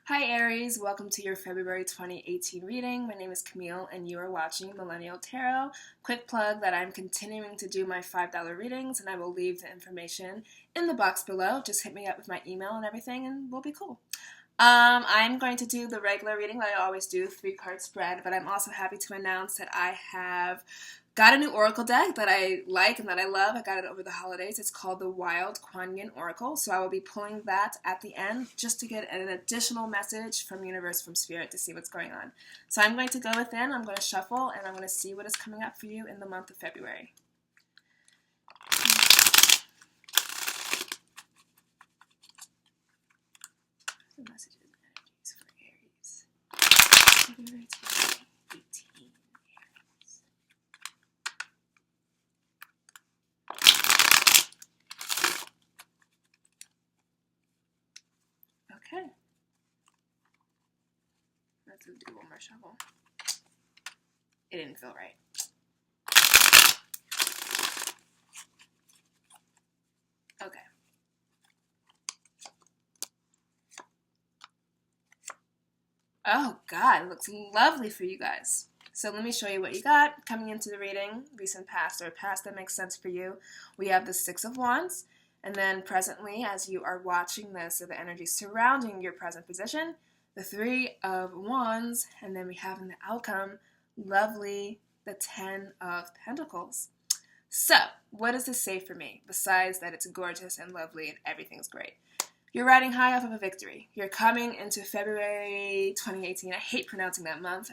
Hi Aries, welcome to your February 2018 reading. My name is Camille and you are watching Millennial Tarot. Quick plug that I'm continuing to do my $5 readings and I will leave the information in the box below. Just hit me up with my email and everything and we'll be cool. I'm going to do the regular reading that I always do, 3-card spread, but I'm also happy to announce that I have got a new oracle deck that I like and that I love. I got it over the holidays. It's called the Wild Kuan Yin Oracle, so I will be pulling that at the end just to get an additional message from universe, from spirit, to see what's going on. So I'm going to go within, I'm going to shuffle, and I'm going to see what is coming up for you in the month of February. The messages and energies for Aries. February 2018. Okay. Let's do one more shuffle. It didn't feel right. Okay. Oh God, it looks lovely for you guys. So let me show you what you got. Coming into the reading, recent past or past that makes sense for you, we have the 6 of Wands. And then presently, as you are watching this, so the energy surrounding your present position, the 3 of Wands, and then we have in the outcome, lovely, the 10 of Pentacles. So, what does this say for me, besides that it's gorgeous and lovely and everything's great? You're riding high off of a victory. You're coming into February 2018. I hate pronouncing that month.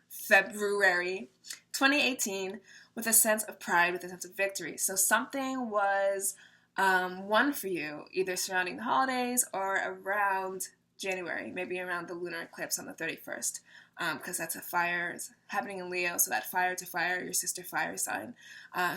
February 2018 with a sense of pride, with a sense of victory. So something was won for you, either surrounding the holidays or around January, maybe around the lunar eclipse on the 31st, because that's a fire is happening in Leo, so that fire to fire, your sister fire sign,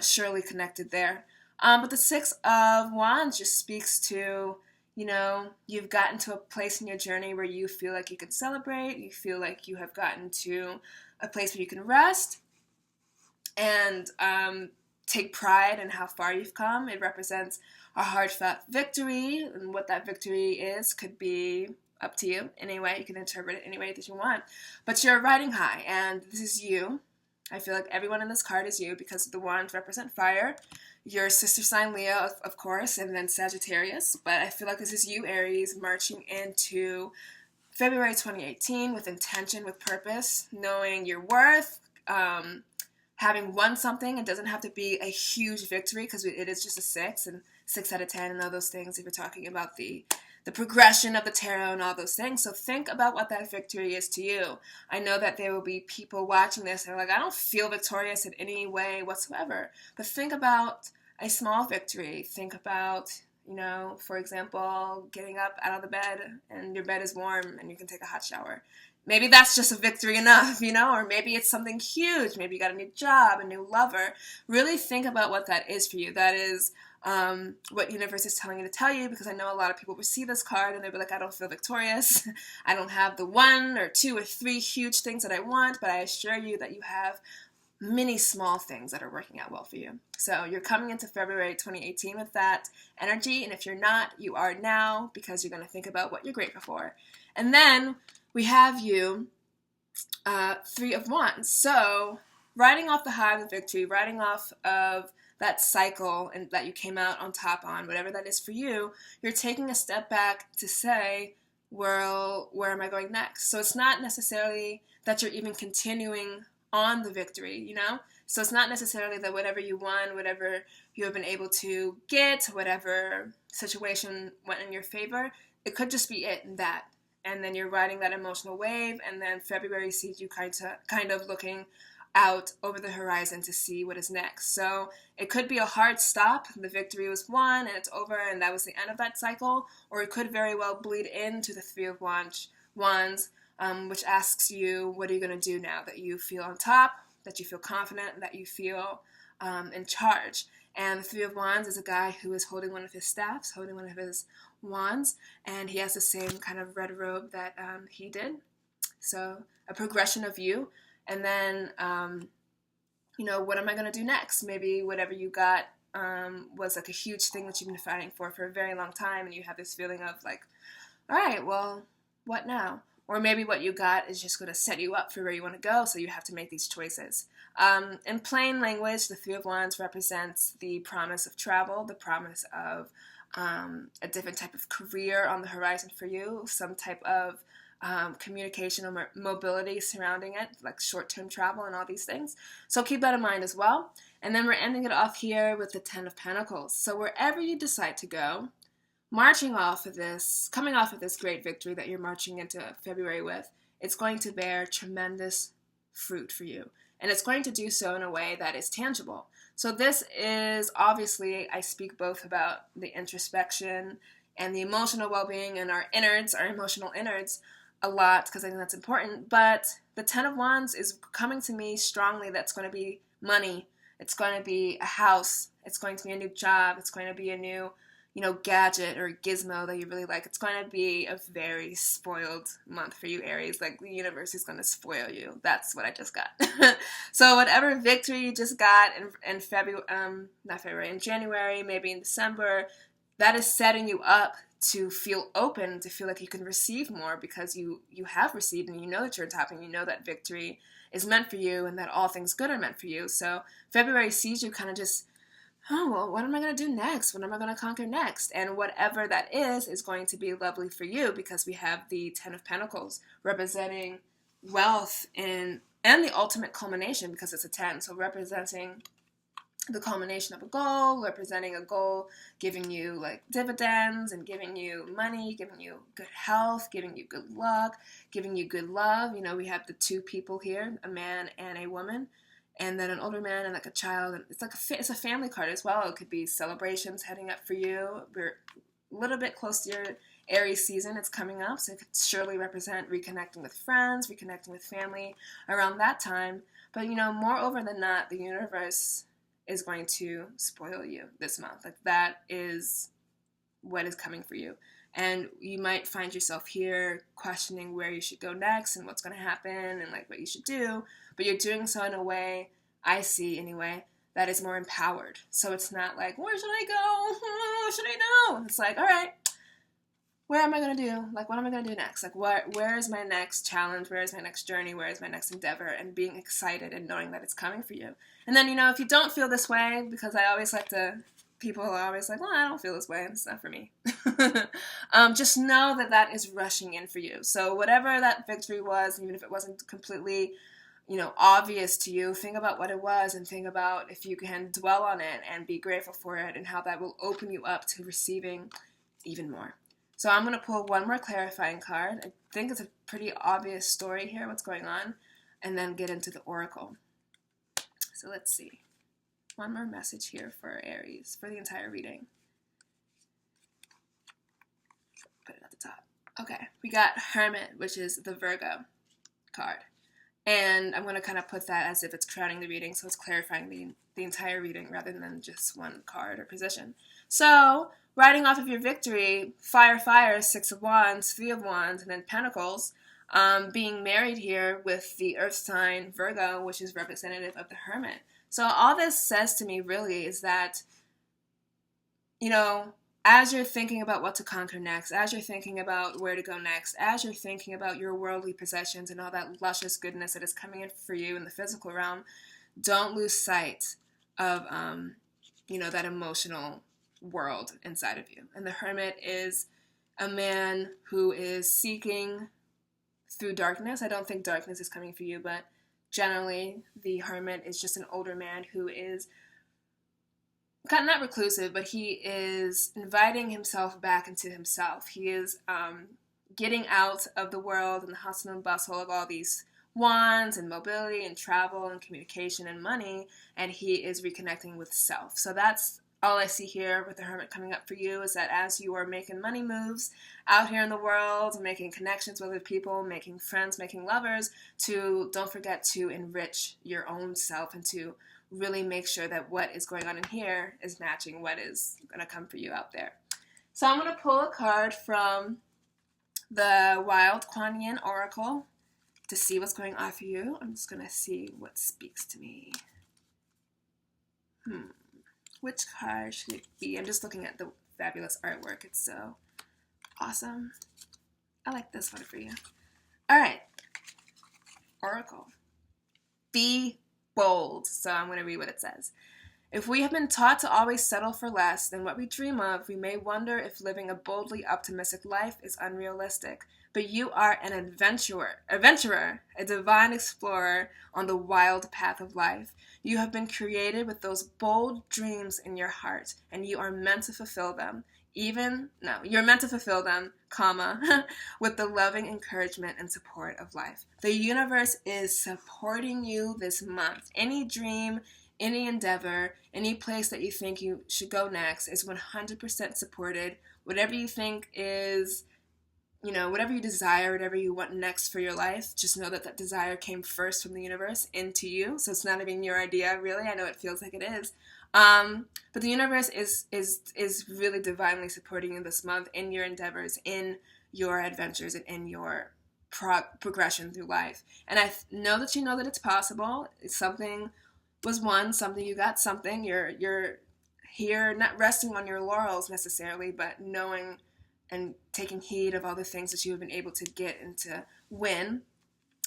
surely connected there. But the 6 of Wands just speaks to, you know, you've gotten to a place in your journey where you feel like you can celebrate, you feel like you have gotten to a place where you can rest and take pride in how far you've come. It represents a heartfelt victory, and what that victory is could be up to you. Anyway, you can interpret it any way that you want. But you're riding high, and this is you. I feel like everyone in this card is you because the wands represent fire. Your sister sign Leo, of course, and then Sagittarius. But I feel like this is you, Aries, marching into February 2018 with intention, with purpose, knowing your worth, having won something. It doesn't have to be a huge victory because it is just a 6 and 6 out of 10 and all those things if you're talking about the progression of the tarot and all those things. So think about what that victory is to you. I know that there will be people watching this and are like, I don't feel victorious in any way whatsoever. But think about a small victory. Think about, you know, for example, getting up out of the bed and your bed is warm and you can take a hot shower. Maybe that's just a victory enough, you know, or maybe it's something huge. Maybe you got a new job, a new lover. Really think about what that is for you. That is what universe is telling you to tell you, because I know a lot of people will see this card and they'll be like, I don't feel victorious. I don't have the 1 or 2 or 3 huge things that I want, but I assure you that you have many small things that are working out well for you. So you're coming into February 2018 with that energy, and if you're not, you are now, because you're going to think about what you're grateful for. And then we have you, 3 of Wands. So riding off the high of the victory, riding off of that cycle and that you came out on top on, whatever that is for you, you're taking a step back to say, well, where am I going next? So it's not necessarily that you're even continuing on the victory, you know? So it's not necessarily that whatever you won, whatever you have been able to get, whatever situation went in your favor, it could just be it and that. And then you're riding that emotional wave, and then February sees you kind of looking out over the horizon to see what is next. So it could be a hard stop. The victory was won and it's over and that was the end of that cycle. Or it could very well bleed into the 3 of Wands, which asks you, what are you going to do now that you feel on top, that you feel confident, that you feel in charge? And the 3 of Wands is a guy who is holding one of his staffs, holding one of his wands, and he has the same kind of red robe that he did. So a progression of you. And then, you know, what am I going to do next? Maybe whatever you got was like a huge thing that you've been fighting for a very long time, and you have this feeling of like, all right, well, what now? Or maybe what you got is just going to set you up for where you want to go, so you have to make these choices. In plain language, the Three of Wands represents the promise of travel, the promise of a different type of career on the horizon for you, some type of communication or mobility surrounding it, like short-term travel and all these things. So keep that in mind as well. And then we're ending it off here with the Ten of Pentacles. So wherever you decide to go, coming off of this great victory that you're marching into February with, it's going to bear tremendous fruit for you. And it's going to do so in a way that is tangible. So this is, obviously, I speak both about the introspection and the emotional well-being and our innards, our emotional innards, a lot, because I think that's important. But the Ten of Wands is coming to me strongly. That's going to be money. It's going to be a house. It's going to be a new job. It's going to be a new, gadget or gizmo that you really like. It's going to be a very spoiled month for you, Aries. Like, the universe is going to spoil you. That's what I just got. So whatever victory you just got in in January, maybe in December, that is setting you up to feel open, to feel like you can receive more, because you have received and you know that you're tapping, you know that victory is meant for you and that all things good are meant for you. So February sees you kind of just, oh, well, what am I going to do next? What am I going to conquer next? And whatever that is going to be lovely for you, because we have the Ten of Pentacles representing wealth and the ultimate culmination, because it's a 10. So representing the culmination of a goal, representing a goal, giving you like dividends and giving you money, giving you good health, giving you good luck, giving you good love. We have the two people here, a man and a woman, and then an older man and like a child. And it's a family card as well. It could be celebrations heading up for you. We're a little bit close to your Aries season. It's coming up, so it could surely represent reconnecting with friends, reconnecting with family around that time. But moreover than that, the universe is going to spoil you this month. Like, that is what is coming for you. And you might find yourself here questioning where you should go next and what's going to happen and like what you should do. But you're doing so in a way, I see anyway, that is more empowered. So it's not like, where should I go? What should I do? It's like, all right, where am I going to do? Like, what am I going to do next? Like, where is my next challenge? Where is my next journey? Where is my next endeavor? And being excited and knowing that it's coming for you. And then, if you don't feel this way, because I always people are always like, well, I don't feel this way. It's not for me. Just know that is rushing in for you. So whatever that victory was, even if it wasn't completely, obvious to you, think about what it was and think about if you can dwell on it and be grateful for it and how that will open you up to receiving even more. So I'm going to pull one more clarifying card. I think it's a pretty obvious story here, what's going on, and then get into the oracle. So let's see. One more message here for Aries for the entire reading. Put it at the top. Okay, we got Hermit, which is the Virgo card. And I'm going to kind of put that as if it's crowning the reading, so it's clarifying the entire reading rather than just one card or position. So, riding off of your victory, fire, Six of Wands, Three of Wands, and then Pentacles, being married here with the earth sign Virgo, which is representative of the Hermit. So all this says to me really is that, as you're thinking about what to conquer next, as you're thinking about where to go next, as you're thinking about your worldly possessions and all that luscious goodness that is coming in for you in the physical realm, don't lose sight of, that emotional world inside of you. And the Hermit is a man who is seeking through darkness. I don't think darkness is coming for you, but generally the Hermit is just an older man who is not reclusive, but he is inviting himself back into himself. He is getting out of the world and the hustle and bustle of all these wands and mobility and travel and communication and money, and he is reconnecting with self. So that's all I see here with the Hermit coming up for you, is that as you are making money moves out here in the world, making connections with other people, making friends, making lovers, don't forget to enrich your own self and to really make sure that what is going on in here is matching what is going to come for you out there. So I'm going to pull a card from the Wild Kuan Yin Oracle to see what's going on for you. I'm just going to see what speaks to me. Which card should it be? I'm just looking at the fabulous artwork. It's so awesome. I like this one for you. All right. Oracle. Be bold. So I'm going to read what it says. If we have been taught to always settle for less than what we dream of, we may wonder if living a boldly optimistic life is unrealistic. But you are an adventurer, a divine explorer on the wild path of life. You have been created with those bold dreams in your heart, and you are meant to fulfill them. You're meant to fulfill them, with the loving encouragement and support of life. The universe is supporting you this month. Any dream, any endeavor, any place that you think you should go next is 100% supported. Whatever you think is, whatever you desire, whatever you want next for your life, just know that that desire came first from the universe into you. So it's not even your idea, really. I know it feels like it is. But the universe is really divinely supporting you this month in your endeavors, in your adventures, and in your progression through life. And I know that it's possible. Something was won, something you got, something. You're here not resting on your laurels necessarily, but knowing and taking heed of all the things that you have been able to get and to win.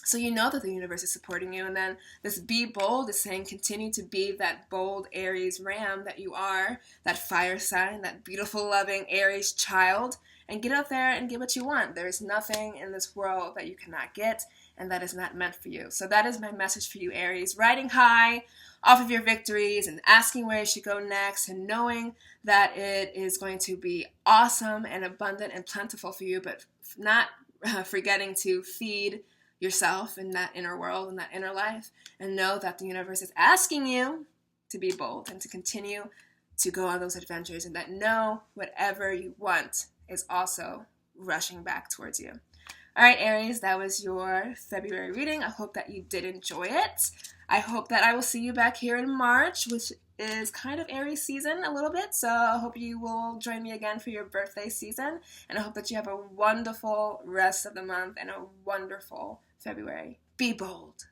So you know that the universe is supporting you. And then this be bold is saying continue to be that bold Aries ram that you are, that fire sign, that beautiful, loving Aries child, and get out there and get what you want. There is nothing in this world that you cannot get and that is not meant for you. So that is my message for you, Aries. Riding high off of your victories and asking where you should go next and knowing that it is going to be awesome and abundant and plentiful for you, but not forgetting to feed yourself in that inner world and that inner life, and know that the universe is asking you to be bold and to continue to go on those adventures, and that whatever you want is also rushing back towards you. All right, Aries, that was your February reading. I hope that you did enjoy it. I hope that I will see you back here in March, which is kind of Aries season a little bit, so I hope you will join me again for your birthday season, and I hope that you have a wonderful rest of the month and a wonderful February. Be bold.